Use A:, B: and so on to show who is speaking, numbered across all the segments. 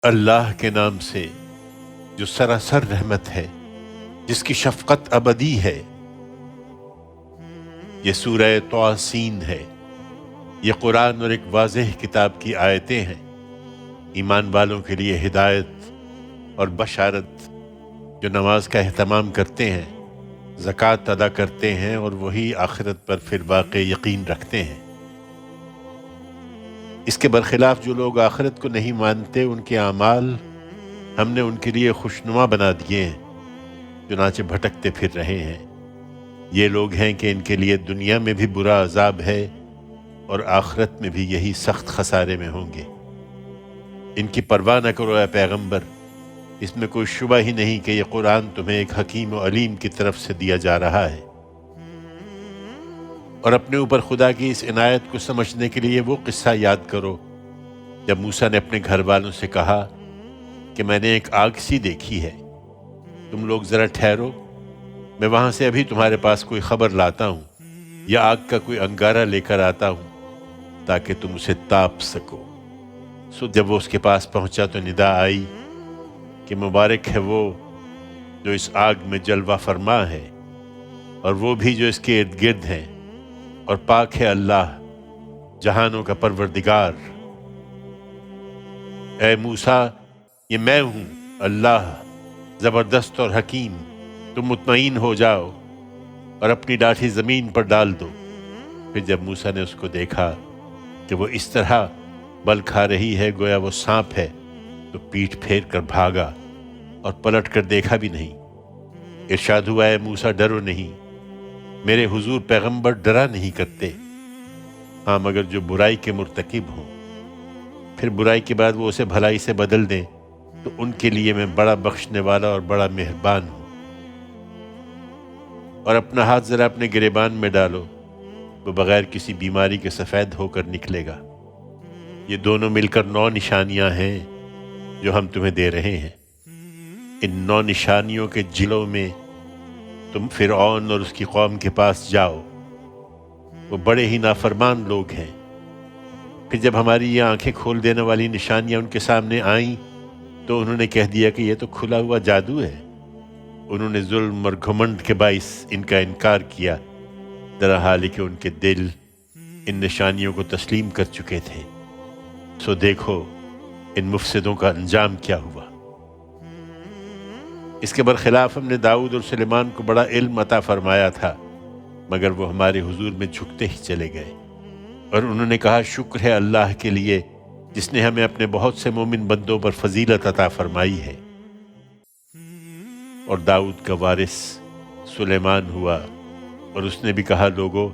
A: اللہ کے نام سے جو سراسر رحمت ہے، جس کی شفقت ابدی ہے۔ یہ سورہ طاسین ہے۔ یہ قرآن اور ایک واضح کتاب کی آیتیں ہیں، ایمان والوں کے لیے ہدایت اور بشارت، جو نماز کا اہتمام کرتے ہیں، زکوٰۃ ادا کرتے ہیں اور وہی آخرت پر پھر واقع یقین رکھتے ہیں۔ اس کے برخلاف جو لوگ آخرت کو نہیں مانتے، ان کے اعمال ہم نے ان کے لیے خوشنما بنا دیے ہیں، چنانچہ بھٹکتے پھر رہے ہیں۔ یہ لوگ ہیں کہ ان کے لیے دنیا میں بھی برا عذاب ہے اور آخرت میں بھی یہی سخت خسارے میں ہوں گے۔ ان کی پرواہ نہ کرو اے پیغمبر، اس میں کوئی شبہ ہی نہیں کہ یہ قرآن تمہیں ایک حکیم و علیم کی طرف سے دیا جا رہا ہے۔ اور اپنے اوپر خدا کی اس عنایت کو سمجھنے کے لیے وہ قصہ یاد کرو جب موسیٰ نے اپنے گھر والوں سے کہا کہ میں نے ایک آگ سی دیکھی ہے، تم لوگ ذرا ٹھہرو، میں وہاں سے ابھی تمہارے پاس کوئی خبر لاتا ہوں یا آگ کا کوئی انگارہ لے کر آتا ہوں تاکہ تم اسے تاپ سکو۔ سو جب وہ اس کے پاس پہنچا تو ندا آئی کہ مبارک ہے وہ جو اس آگ میں جلوہ فرما ہے، اور وہ بھی جو اس کے ارد گرد ہیں، اور پاک ہے اللہ جہانوں کا پروردگار۔ اے موسیٰ، یہ میں ہوں اللہ، زبردست اور حکیم، تم مطمئن ہو جاؤ اور اپنی لاٹھی زمین پر ڈال دو۔ پھر جب موسیٰ نے اس کو دیکھا کہ وہ اس طرح بل کھا رہی ہے گویا وہ سانپ ہے، تو پیٹھ پھیر کر بھاگا اور پلٹ کر دیکھا بھی نہیں۔ ارشاد ہوا، اے موسیٰ ڈرو نہیں، میرے حضور پیغمبر ڈرا نہیں کرتے، ہاں مگر جو برائی کے مرتکب ہوں، پھر برائی کے بعد وہ اسے بھلائی سے بدل دیں، تو ان کے لیے میں بڑا بخشنے والا اور بڑا مہربان ہوں۔ اور اپنا ہاتھ ذرا اپنے گریبان میں ڈالو، وہ بغیر کسی بیماری کے سفید ہو کر نکلے گا۔ یہ دونوں مل کر 9 نشانیاں ہیں جو ہم تمہیں دے رہے ہیں۔ ان 9 نشانیوں کے جلوں میں تم فرعون اور اس کی قوم کے پاس جاؤ، وہ بڑے ہی نافرمان لوگ ہیں۔ پھر جب ہماری یہ آنکھیں کھول دینے والی نشانیاں ان کے سامنے آئیں تو انہوں نے کہہ دیا کہ یہ تو کھلا ہوا جادو ہے۔ انہوں نے ظلم اور گھمنڈ کے باعث ان کا انکار کیا، درحال کہ ان کے دل ان نشانیوں کو تسلیم کر چکے تھے۔ سو دیکھو ان مفسدوں کا انجام کیا ہوا۔ اس کے برخلاف ہم نے داؤد اور سلیمان کو بڑا علم عطا فرمایا تھا، مگر وہ ہمارے حضور میں جھکتے ہی چلے گئے، اور انہوں نے کہا شکر ہے اللہ کے لیے جس نے ہمیں اپنے بہت سے مومن بندوں پر فضیلت عطا فرمائی ہے۔ اور داؤد کا وارث سلیمان ہوا، اور اس نے بھی کہا لوگو،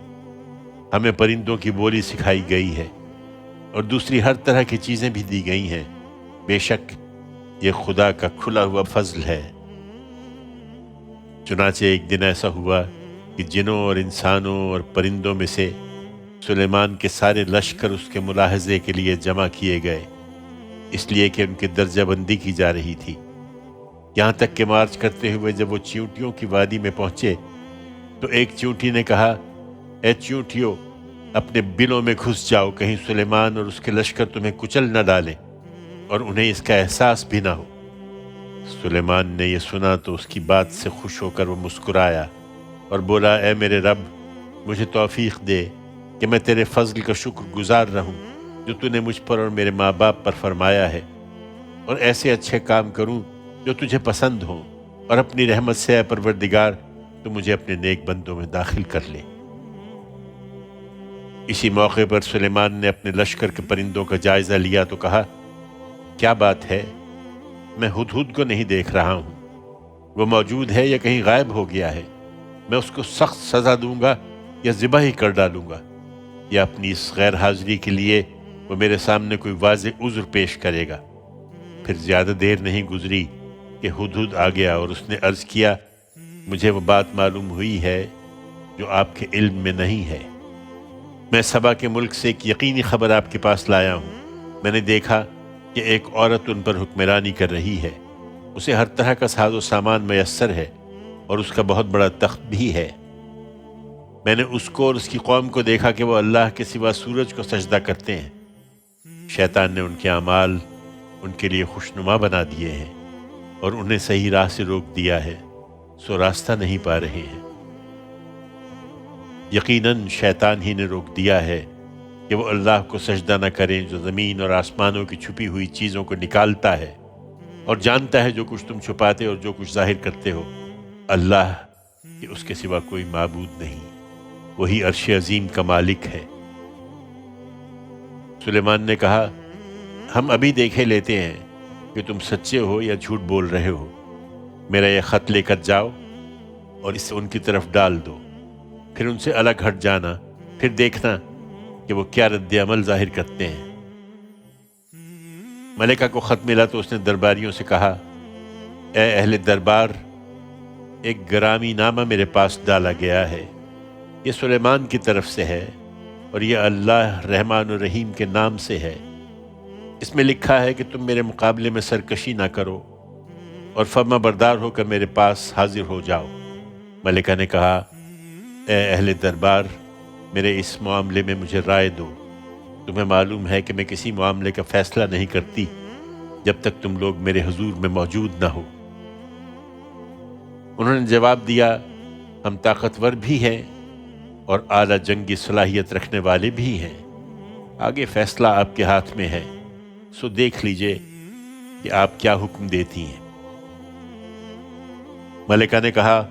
A: ہمیں پرندوں کی بولی سکھائی گئی ہے اور دوسری ہر طرح کی چیزیں بھی دی گئی ہیں، بے شک یہ خدا کا کھلا ہوا فضل ہے۔ چنانچہ ایک دن ایسا ہوا کہ جنوں اور انسانوں اور پرندوں میں سے سلیمان کے سارے لشکر اس کے ملاحظے کے لیے جمع کیے گئے، اس لیے کہ ان کی درجہ بندی کی جا رہی تھی۔ یہاں تک کہ مارچ کرتے ہوئے جب وہ چیونٹیوں کی وادی میں پہنچے تو ایک چیونٹی نے کہا، اے چیونٹیوں، اپنے بلوں میں گھس جاؤ، کہیں سلیمان اور اس کے لشکر تمہیں کچل نہ ڈالیں اور انہیں اس کا احساس بھی نہ ہو۔ سلیمان نے یہ سنا تو اس کی بات سے خوش ہو کر وہ مسکرایا اور بولا، اے میرے رب، مجھے توفیق دے کہ میں تیرے فضل کا شکر گزار رہوں جو تو نے مجھ پر اور میرے ماں باپ پر فرمایا ہے، اور ایسے اچھے کام کروں جو تجھے پسند ہوں، اور اپنی رحمت سے اے پروردگار تو مجھے اپنے نیک بندوں میں داخل کر لے۔ اسی موقع پر سلیمان نے اپنے لشکر کے پرندوں کا جائزہ لیا تو کہا، کیا بات ہے، میں ہدہد کو نہیں دیکھ رہا ہوں، وہ موجود ہے یا کہیں غائب ہو گیا ہے؟ میں اس کو سخت سزا دوں گا یا ذبح ہی کر ڈالوں گا، یا اپنی اس غیر حاضری کے لیے وہ میرے سامنے کوئی واضح عذر پیش کرے گا۔ پھر زیادہ دیر نہیں گزری کہ ہدہد آ گیا اور اس نے عرض کیا، مجھے وہ بات معلوم ہوئی ہے جو آپ کے علم میں نہیں ہے۔ میں سبا کے ملک سے ایک یقینی خبر آپ کے پاس لایا ہوں۔ میں نے دیکھا کہ ایک عورت ان پر حکمرانی کر رہی ہے، اسے ہر طرح کا ساز و سامان میسر ہے اور اس کا بہت بڑا تخت بھی ہے۔ میں نے اس کو اور اس کی قوم کو دیکھا کہ وہ اللہ کے سوا سورج کو سجدہ کرتے ہیں۔ شیطان نے ان کے اعمال ان کے لیے خوشنما بنا دیے ہیں اور انہیں صحیح راہ سے روک دیا ہے، سو راستہ نہیں پا رہے ہیں۔ یقیناً شیطان ہی نے روک دیا ہے کہ وہ اللہ کو سجدہ نہ کریں جو زمین اور آسمانوں کی چھپی ہوئی چیزوں کو نکالتا ہے اور جانتا ہے جو کچھ تم چھپاتے اور جو کچھ ظاہر کرتے ہو۔ اللہ کہ اس کے سوا کوئی معبود نہیں، وہی عرش عظیم کا مالک ہے۔ سلیمان نے کہا، ہم ابھی دیکھے لیتے ہیں کہ تم سچے ہو یا جھوٹ بول رہے ہو۔ میرا یہ خط لے کر جاؤ اور اسے ان کی طرف ڈال دو، پھر ان سے الگ ہٹ جانا، پھر دیکھنا کہ وہ کیا رد عمل ظاہر کرتے ہیں۔ ملکہ کو خط ملا تو اس نے درباریوں سے کہا، اے اہل دربار، ایک گرامی نامہ میرے پاس ڈالا گیا ہے، یہ سلیمان کی طرف سے ہے اور یہ اللہ رحمان و رحیم کے نام سے ہے۔ اس میں لکھا ہے کہ تم میرے مقابلے میں سرکشی نہ کرو اور فرما بردار ہو کر میرے پاس حاضر ہو جاؤ۔ ملکہ نے کہا، اے اہل دربار، میرے اس معاملے میں مجھے رائے دو۔ تمہیں معلوم ہے کہ میں کسی معاملے کا فیصلہ نہیں کرتی جب تک تم لوگ میرے حضور میں موجود نہ ہو۔ انہوں نے جواب دیا، ہم طاقتور بھی ہیں اور اعلیٰ جنگی صلاحیت رکھنے والے بھی ہیں، آگے فیصلہ آپ کے ہاتھ میں ہے، سو دیکھ لیجئے کہ آپ کیا حکم دیتی ہیں۔ ملکہ نے کہا،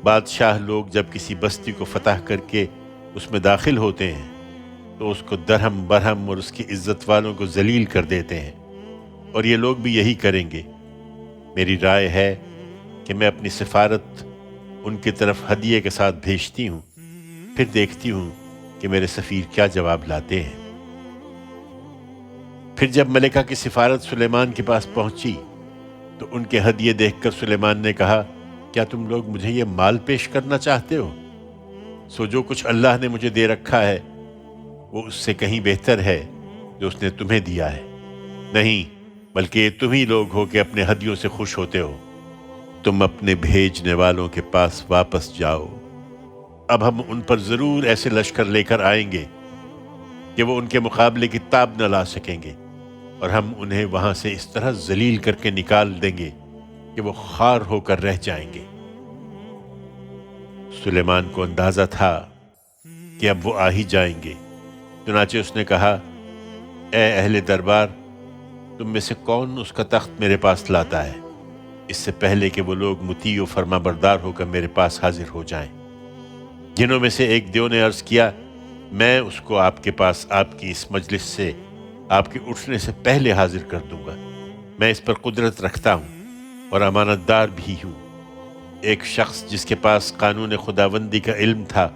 A: بادشاہ لوگ جب کسی بستی کو فتح کر کے اس میں داخل ہوتے ہیں تو اس کو درہم برہم اور اس کی عزت والوں کو ذلیل کر دیتے ہیں، اور یہ لوگ بھی یہی کریں گے۔ میری رائے ہے کہ میں اپنی سفارت ان کی طرف ہدیے کے ساتھ بھیجتی ہوں، پھر دیکھتی ہوں کہ میرے سفیر کیا جواب لاتے ہیں۔ پھر جب ملکہ کی سفارت سلیمان کے پاس پہنچی تو ان کے ہدیے دیکھ کر سلیمان نے کہا، کیا تم لوگ مجھے یہ مال پیش کرنا چاہتے ہو؟ سو جو کچھ اللہ نے مجھے دے رکھا ہے وہ اس سے کہیں بہتر ہے جو اس نے تمہیں دیا ہے۔ نہیں، بلکہ یہ تم ہی لوگ ہو کہ اپنے ہدیوں سے خوش ہوتے ہو۔ تم اپنے بھیجنے والوں کے پاس واپس جاؤ، اب ہم ان پر ضرور ایسے لشکر لے کر آئیں گے کہ وہ ان کے مقابلے کی تاب نہ لا سکیں گے، اور ہم انہیں وہاں سے اس طرح ذلیل کر کے نکال دیں گے کہ وہ خوار ہو کر رہ جائیں گے۔ سلیمان کو اندازہ تھا کہ اب وہ آ ہی جائیں گے، چنانچہ اس نے کہا، اے اہل دربار، تم میں سے کون اس کا تخت میرے پاس لاتا ہے، اس سے پہلے کہ وہ لوگ مطیع و فرما بردار ہو کر میرے پاس حاضر ہو جائیں۔ جنہوں میں سے ایک دیو نے عرض کیا، میں اس کو آپ کے پاس آپ کی اس مجلس سے آپ کے اٹھنے سے پہلے حاضر کر دوں گا۔ میں اس پر قدرت رکھتا ہوں اور امانت دار بھی ہوں۔ ایک شخص جس کے پاس قانون خداوندی کا علم تھا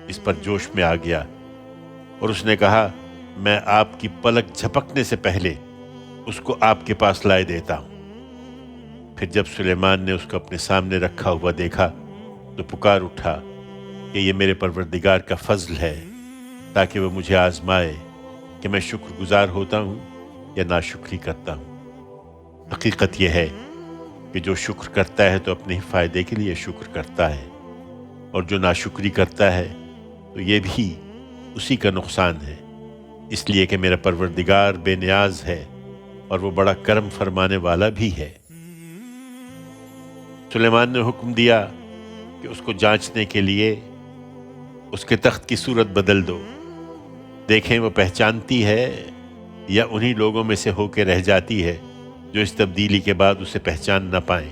A: اس پر جوش میں آ گیا اور اس نے کہا، میں آپ کی پلک جھپکنے سے پہلے اس کو آپ کے پاس لائے دیتا ہوں۔ پھر جب سلیمان نے اس کو اپنے سامنے رکھا ہوا دیکھا تو پکار اٹھا کہ یہ میرے پروردگار کا فضل ہے تاکہ وہ مجھے آزمائے کہ میں شکر گزار ہوتا ہوں یا ناشکری کرتا ہوں۔ حقیقت یہ ہے کہ جو شکر کرتا ہے تو اپنے ہی فائدے کے لیے شکر کرتا ہے، اور جو ناشکری کرتا ہے تو یہ بھی اسی کا نقصان ہے، اس لیے کہ میرا پروردگار بے نیاز ہے اور وہ بڑا کرم فرمانے والا بھی ہے۔ سلیمان نے حکم دیا کہ اس کو جانچنے کے لیے اس کے تخت کی صورت بدل دو، دیکھیں وہ پہچانتی ہے یا انہی لوگوں میں سے ہو کے رہ جاتی ہے جو اس تبدیلی کے بعد اسے پہچان نہ پائیں۔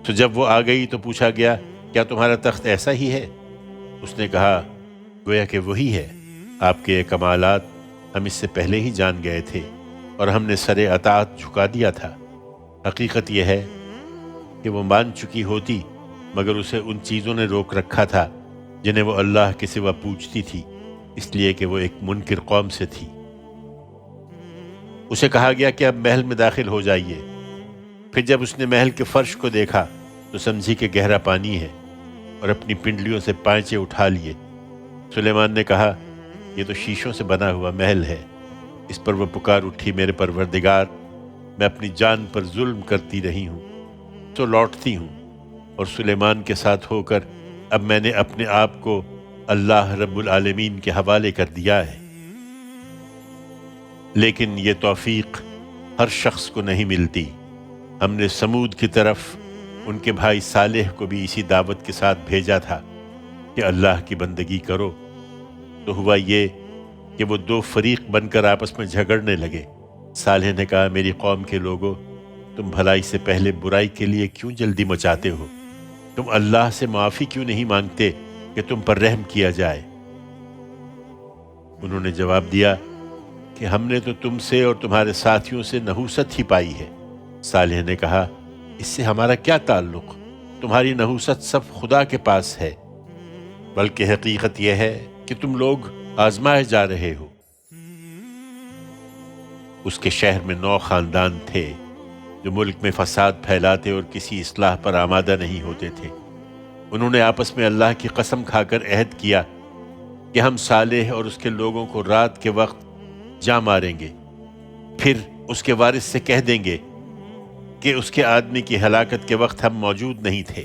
A: تو جب وہ آ گئی تو پوچھا گیا، کیا تمہارا تخت ایسا ہی ہے؟ اس نے کہا، گویا کہ وہی ہے، آپ کے یہ کمالات ہم اس سے پہلے ہی جان گئے تھے اور ہم نے سر اطاعت جھکا دیا تھا۔ حقیقت یہ ہے کہ وہ مان چکی ہوتی مگر اسے ان چیزوں نے روک رکھا تھا جنہیں وہ اللہ کے سوا پوجتی تھی، اس لیے کہ وہ ایک منکر قوم سے تھی۔ اسے کہا گیا کہ اب محل میں داخل ہو جائیے۔ پھر جب اس نے محل کے فرش کو دیکھا تو سمجھی کہ گہرا پانی ہے اور اپنی پنڈلیوں سے پائچے اٹھا لیے۔ سلیمان نے کہا، یہ تو شیشوں سے بنا ہوا محل ہے۔ اس پر وہ پکار اٹھی، میرے پروردگار، میں اپنی جان پر ظلم کرتی رہی ہوں تو لوٹتی ہوں، اور سلیمان کے ساتھ ہو کر اب میں نے اپنے آپ کو اللہ رب العالمین کے حوالے کر دیا ہے۔ لیکن یہ توفیق ہر شخص کو نہیں ملتی۔ ہم نے سمود کی طرف ان کے بھائی صالح کو بھی اسی دعوت کے ساتھ بھیجا تھا کہ اللہ کی بندگی کرو، تو ہوا یہ کہ وہ دو فریق بن کر آپس میں جھگڑنے لگے۔ صالح نے کہا، میری قوم کے لوگوں، تم بھلائی سے پہلے برائی کے لیے کیوں جلدی مچاتے ہو؟ تم اللہ سے معافی کیوں نہیں مانگتے کہ تم پر رحم کیا جائے؟ انہوں نے جواب دیا کہ ہم نے تو تم سے اور تمہارے ساتھیوں سے نحوست ہی پائی ہے۔ صالح نے کہا، اس سے ہمارا کیا تعلق؟ تمہاری نحوست سب خدا کے پاس ہے، بلکہ حقیقت یہ ہے کہ تم لوگ آزمائے جا رہے ہو۔ اس کے شہر میں 9 خاندان تھے جو ملک میں فساد پھیلاتے اور کسی اصلاح پر آمادہ نہیں ہوتے تھے۔ انہوں نے آپس میں اللہ کی قسم کھا کر عہد کیا کہ ہم صالح اور اس کے لوگوں کو رات کے وقت جا ماریں گے، پھر اس کے وارث سے کہہ دیں گے کہ اس کے آدمی کی ہلاکت کے وقت ہم موجود نہیں تھے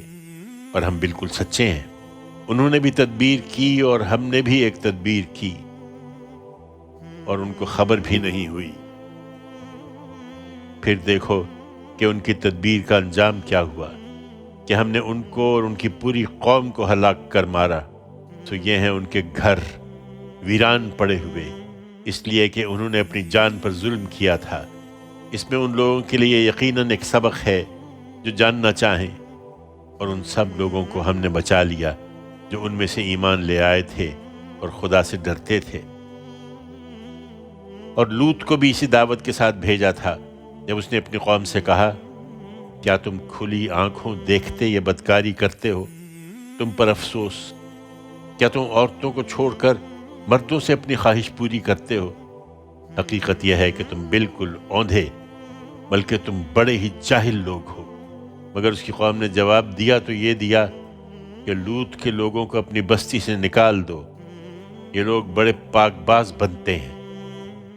A: اور ہم بالکل سچے ہیں۔ انہوں نے بھی تدبیر کی اور ہم نے بھی ایک تدبیر کی، اور ان کو خبر بھی نہیں ہوئی۔ پھر دیکھو کہ ان کی تدبیر کا انجام کیا ہوا، کہ ہم نے ان کو اور ان کی پوری قوم کو ہلاک کر مارا۔ تو یہ ہیں ان کے گھر ویران پڑے ہوئے، اس لیے کہ انہوں نے اپنی جان پر ظلم کیا تھا۔ اس میں ان لوگوں کے لیے یقیناً ایک سبق ہے جو جاننا چاہیں، اور ان سب لوگوں کو ہم نے بچا لیا جو ان میں سے ایمان لے آئے تھے اور خدا سے ڈرتے تھے۔ اور لوط کو بھی اسی دعوت کے ساتھ بھیجا تھا جب اس نے اپنی قوم سے کہا، کیا تم کھلی آنکھوں دیکھتے یہ بدکاری کرتے ہو؟ تم پر افسوس! کیا تم عورتوں کو چھوڑ کر مردوں سے اپنی خواہش پوری کرتے ہو؟ حقیقت یہ ہے کہ تم بالکل اوندھے، بلکہ تم بڑے ہی جاہل لوگ ہو۔ مگر اس کی قوم نے جواب دیا تو یہ دیا کہ لوط کے لوگوں کو اپنی بستی سے نکال دو، یہ لوگ بڑے پاک باز بنتے ہیں۔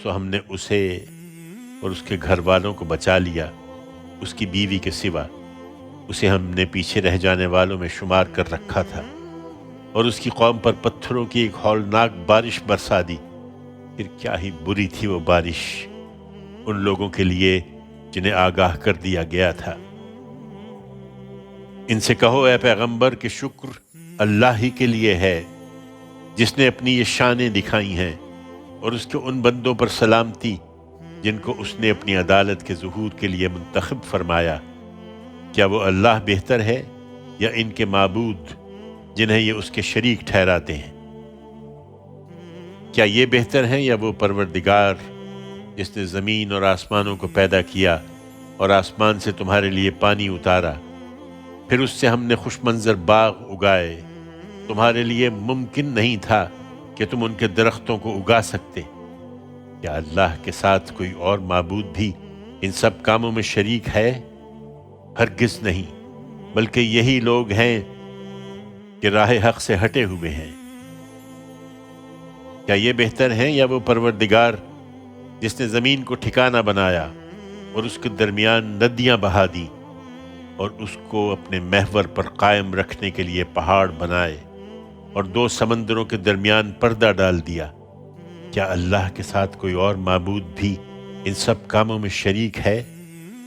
A: تو ہم نے اسے اور اس کے گھر والوں کو بچا لیا، اس کی بیوی کے سوا۔ اسے ہم نے پیچھے رہ جانے والوں میں شمار کر رکھا تھا، اور اس کی قوم پر پتھروں کی ایک ہولناک بارش برسا دی۔ پھر کیا ہی بری تھی وہ بارش ان لوگوں کے لیے جنہیں آگاہ کر دیا گیا تھا۔ ان سے کہو اے پیغمبر کہ شکر اللہ ہی کے لیے ہے جس نے اپنی یہ شانیں دکھائی ہیں، اور اس کے ان بندوں پر سلامتی جن کو اس نے اپنی عدالت کے ظہور کے لیے منتخب فرمایا۔ کیا وہ اللہ بہتر ہے یا ان کے معبود جنہیں یہ اس کے شریک ٹھہراتے ہیں؟ کیا یہ بہتر ہیں یا وہ پروردگار جس نے زمین اور آسمانوں کو پیدا کیا اور آسمان سے تمہارے لیے پانی اتارا، پھر اس سے ہم نے خوش منظر باغ اگائے؟ تمہارے لیے ممکن نہیں تھا کہ تم ان کے درختوں کو اگا سکتے۔ کیا اللہ کے ساتھ کوئی اور معبود بھی ان سب کاموں میں شریک ہے؟ ہرگز نہیں، بلکہ یہی لوگ ہیں کہ راہ حق سے ہٹے ہوئے ہیں۔ کیا یہ بہتر ہیں یا وہ پروردگار جس نے زمین کو ٹھکانہ بنایا اور اس کے درمیان ندیاں بہا دیں، اور اس کو اپنے محور پر قائم رکھنے کے لیے پہاڑ بنائے، اور 2 سمندروں کے درمیان پردہ ڈال دیا؟ کیا اللہ کے ساتھ کوئی اور معبود بھی ان سب کاموں میں شریک ہے؟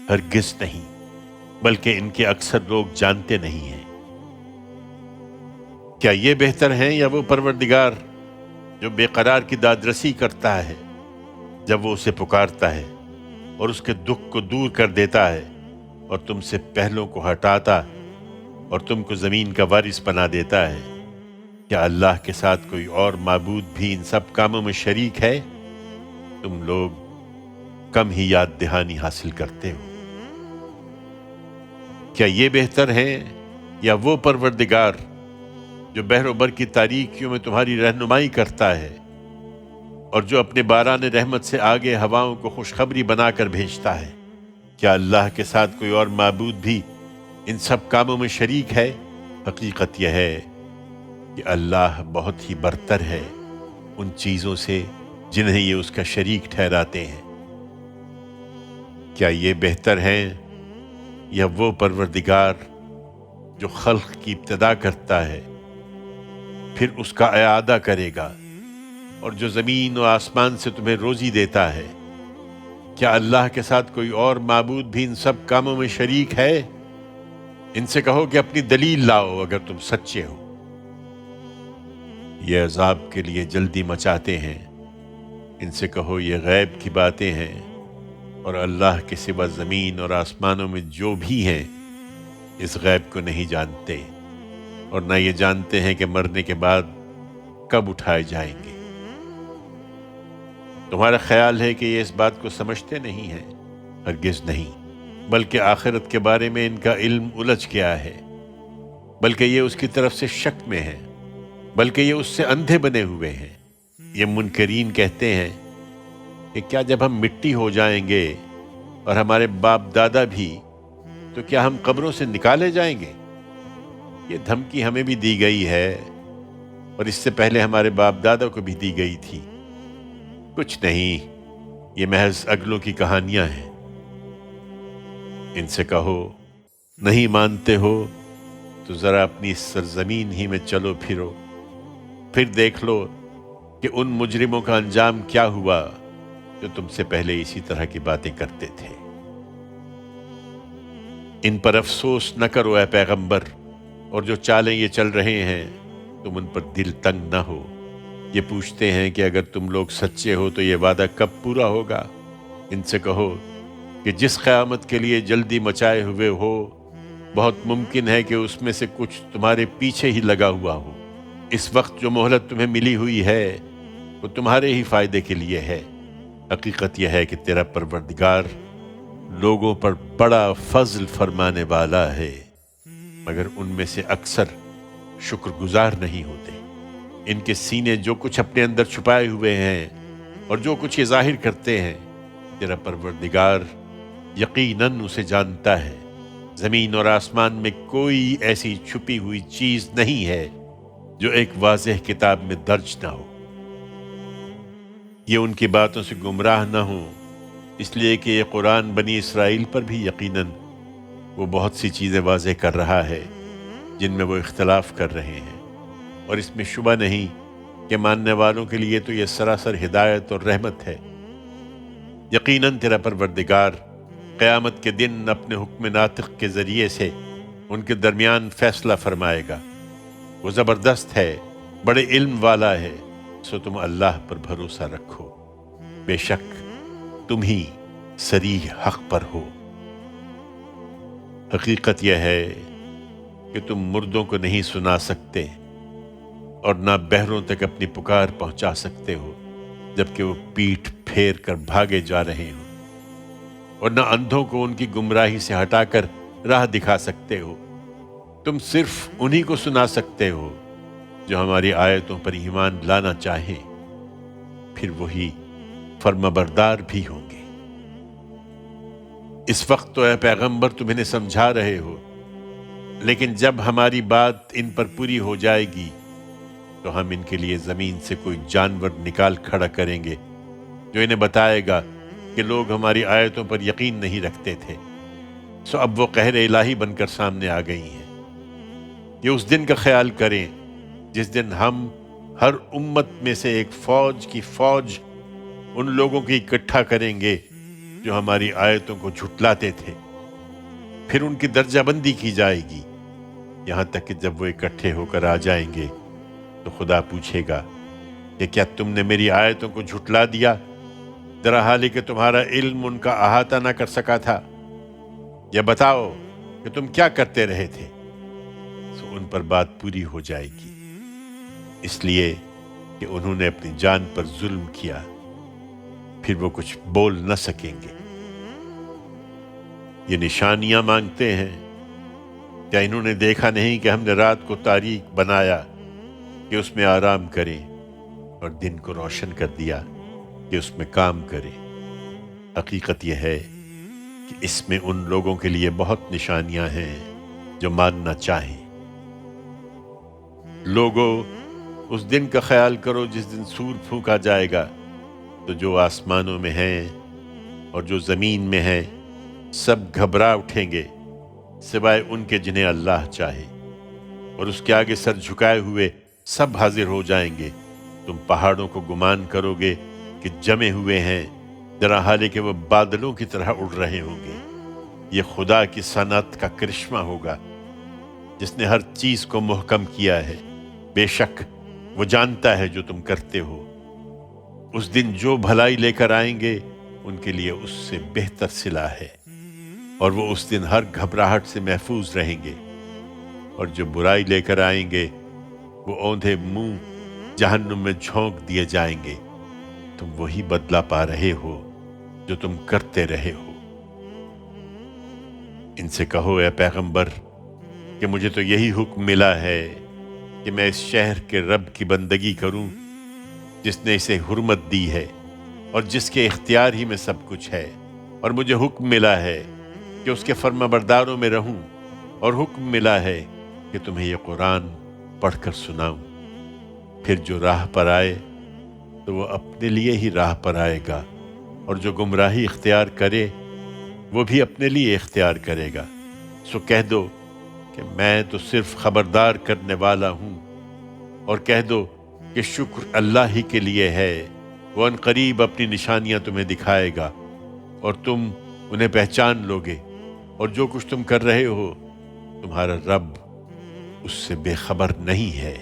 A: ہرگز نہیں، بلکہ ان کے اکثر لوگ جانتے نہیں ہیں۔ کیا یہ بہتر ہیں یا وہ پروردگار جو بے قرار کی دادرسی کرتا ہے جب وہ اسے پکارتا ہے، اور اس کے دکھ کو دور کر دیتا ہے، اور تم سے پہلوں کو ہٹاتا اور تم کو زمین کا وارث بنا دیتا ہے؟ کیا اللہ کے ساتھ کوئی اور معبود بھی ان سب کاموں میں شریک ہے؟ تم لوگ کم ہی یاد دہانی حاصل کرتے ہو۔ کیا یہ بہتر ہیں یا وہ پروردگار جو بحر و بر کی تاریکیوں میں تمہاری رہنمائی کرتا ہے، اور جو اپنے باران رحمت سے آگے ہواؤں کو خوشخبری بنا کر بھیجتا ہے؟ کیا اللہ کے ساتھ کوئی اور معبود بھی ان سب کاموں میں شریک ہے؟ حقیقت یہ ہے کہ اللہ بہت ہی برتر ہے ان چیزوں سے جنہیں یہ اس کا شریک ٹھہراتے ہیں۔ کیا یہ بہتر ہیں یا وہ پروردگار جو خلق کی ابتدا کرتا ہے پھر اس کا اعادہ کرے گا، اور جو زمین و آسمان سے تمہیں روزی دیتا ہے؟ کیا اللہ کے ساتھ کوئی اور معبود بھی ان سب کاموں میں شریک ہے؟ ان سے کہو کہ اپنی دلیل لاؤ اگر تم سچے ہو۔ یہ عذاب کے لیے جلدی مچاتے ہیں، ان سے کہو یہ غیب کی باتیں ہیں، اور اللہ کے سوا زمین اور آسمانوں میں جو بھی ہیں اس غیب کو نہیں جانتے، اور نہ یہ جانتے ہیں کہ مرنے کے بعد کب اٹھائے جائیں گے۔ تمہارا خیال ہے کہ یہ اس بات کو سمجھتے نہیں ہیں؟ ہرگز نہیں، بلکہ آخرت کے بارے میں ان کا علم الجھ گیا ہے، بلکہ یہ اس کی طرف سے شک میں ہیں، بلکہ یہ اس سے اندھے بنے ہوئے ہیں۔ یہ منکرین کہتے ہیں کہ کیا جب ہم مٹی ہو جائیں گے اور ہمارے باپ دادا بھی، تو کیا ہم قبروں سے نکالے جائیں گے؟ یہ دھمکی ہمیں بھی دی گئی ہے، اور اس سے پہلے ہمارے باپ دادا کو بھی دی گئی تھی۔ کچھ نہیں، یہ محض اگلوں کی کہانیاں ہیں۔ ان سے کہو نہیں مانتے ہو تو ذرا اپنی سرزمین ہی میں چلو پھرو، پھر دیکھ لو کہ ان مجرموں کا انجام کیا ہوا جو تم سے پہلے اسی طرح کی باتیں کرتے تھے۔ ان پر افسوس نہ کرو اے پیغمبر، اور جو چالیں یہ چل رہے ہیں تم ان پر دل تنگ نہ ہو۔ یہ پوچھتے ہیں کہ اگر تم لوگ سچے ہو تو یہ وعدہ کب پورا ہوگا؟ ان سے کہو کہ جس قیامت کے لیے جلدی مچائے ہوئے ہو، بہت ممکن ہے کہ اس میں سے کچھ تمہارے پیچھے ہی لگا ہوا ہو۔ اس وقت جو مہلت تمہیں ملی ہوئی ہے وہ تمہارے ہی فائدے کے لیے ہے۔ حقیقت یہ ہے کہ تیرا پروردگار لوگوں پر بڑا فضل فرمانے والا ہے، مگر ان میں سے اکثر شکر گزار نہیں ہوتے۔ ان کے سینے جو کچھ اپنے اندر چھپائے ہوئے ہیں اور جو کچھ یہ ظاہر کرتے ہیں، تیرا پروردگار یقیناً اسے جانتا ہے۔ زمین اور آسمان میں کوئی ایسی چھپی ہوئی چیز نہیں ہے جو ایک واضح کتاب میں درج نہ ہو۔ یہ ان کی باتوں سے گمراہ نہ ہوں، اس لیے کہ یہ قرآن بنی اسرائیل پر بھی یقیناً وہ بہت سی چیزیں واضح کر رہا ہے جن میں وہ اختلاف کر رہے ہیں، اور اس میں شبہ نہیں کہ ماننے والوں کے لیے تو یہ سراسر ہدایت اور رحمت ہے۔ یقیناً تیرا پروردگار قیامت کے دن اپنے حکم ناطق کے ذریعے سے ان کے درمیان فیصلہ فرمائے گا۔ وہ زبردست ہے، بڑے علم والا ہے، سو تم اللہ پر بھروسہ رکھو، بے شک تم ہی صریح حق پر ہو۔ حقیقت یہ ہے کہ تم مردوں کو نہیں سنا سکتے اور نہ بہروں تک اپنی پکار پہنچا سکتے ہو جبکہ وہ پیٹھ پھیر کر بھاگے جا رہے ہوں، اور نہ اندھوں کو ان کی گمراہی سے ہٹا کر راہ دکھا سکتے ہو۔ تم صرف انہی کو سنا سکتے ہو جو ہماری آیتوں پر ایمان لانا چاہیں، پھر وہی فرمانبردار بھی ہوں گے۔ اس وقت تو اے پیغمبر تم انہیں سمجھا رہے ہو، لیکن جب ہماری بات ان پر پوری ہو جائے گی تو ہم ان کے لیے زمین سے کوئی جانور نکال کھڑا کریں گے جو انہیں بتائے گا کہ لوگ ہماری آیتوں پر یقین نہیں رکھتے تھے۔ سو اب وہ قہر الہی بن کر سامنے آ گئی ہیں۔ یہ اس دن کا خیال کریں جس دن ہم ہر امت میں سے ایک فوج کی فوج ان لوگوں کی اکٹھا کریں گے جو ہماری آیتوں کو جھٹلاتے تھے، پھر ان کی درجہ بندی کی جائے گی، یہاں تک کہ جب وہ اکٹھے ہو کر آ جائیں گے تو خدا پوچھے گا کہ کیا تم نے میری آیتوں کو جھٹلا دیا، ذرا حال کہ تمہارا علم ان کا احاطہ نہ کر سکا تھا؟ یا بتاؤ کہ تم کیا کرتے رہے تھے؟ سو ان پر بات پوری ہو جائے گی، اس لیے کہ انہوں نے اپنی جان پر ظلم کیا، پھر وہ کچھ بول نہ سکیں گے۔ یہ نشانیاں مانگتے ہیں، کیا انہوں نے دیکھا نہیں کہ ہم نے رات کو تاریک بنایا کہ اس میں آرام کریں، اور دن کو روشن کر دیا کہ اس میں کام کریں؟ حقیقت یہ ہے کہ اس میں ان لوگوں کے لیے بہت نشانیاں ہیں جو ماننا چاہیں۔ لوگو، اس دن کا خیال کرو جس دن سور پھونکا جائے گا تو جو آسمانوں میں ہیں اور جو زمین میں ہیں سب گھبرا اٹھیں گے سوائے ان کے جنہیں اللہ چاہے، اور اس کے آگے سر جھکائے ہوئے سب حاضر ہو جائیں گے۔ تم پہاڑوں کو گمان کرو گے کہ جمے ہوئے ہیں، ذرا حال ہے کہ وہ بادلوں کی طرح اڑ رہے ہوں گے۔ یہ خدا کی صنعت کا کرشمہ ہوگا جس نے ہر چیز کو محکم کیا ہے۔ بے شک وہ جانتا ہے جو تم کرتے ہو۔ اس دن جو بھلائی لے کر آئیں گے ان کے لیے اس سے بہتر صلہ ہے، اور وہ اس دن ہر گھبراہٹ سے محفوظ رہیں گے، اور جو برائی لے کر آئیں گے وہ اوندھے منہ جہنم میں جھونک دیے جائیں گے۔ تم وہی بدلہ پا رہے ہو جو تم کرتے رہے ہو۔ ان سے کہو اے پیغمبر کہ مجھے تو یہی حکم ملا ہے کہ میں اس شہر کے رب کی بندگی کروں جس نے اسے حرمت دی ہے اور جس کے اختیار ہی میں سب کچھ ہے، اور مجھے حکم ملا ہے کہ اس کے فرما برداروں میں رہوں، اور حکم ملا ہے کہ تمہیں یہ قرآن پڑھ کر سناؤں۔ پھر جو راہ پر آئے تو وہ اپنے لیے ہی راہ پر آئے گا، اور جو گمراہی اختیار کرے وہ بھی اپنے لیے اختیار کرے گا۔ سو کہہ دو کہ میں تو صرف خبردار کرنے والا ہوں، اور کہہ دو کہ شکر اللہ ہی کے لیے ہے۔ وہ ان قریب اپنی نشانیاں تمہیں دکھائے گا اور تم انہیں پہچان لوگے، اور جو کچھ تم کر رہے ہو تمہارا رب اس سے بے خبر نہیں ہے۔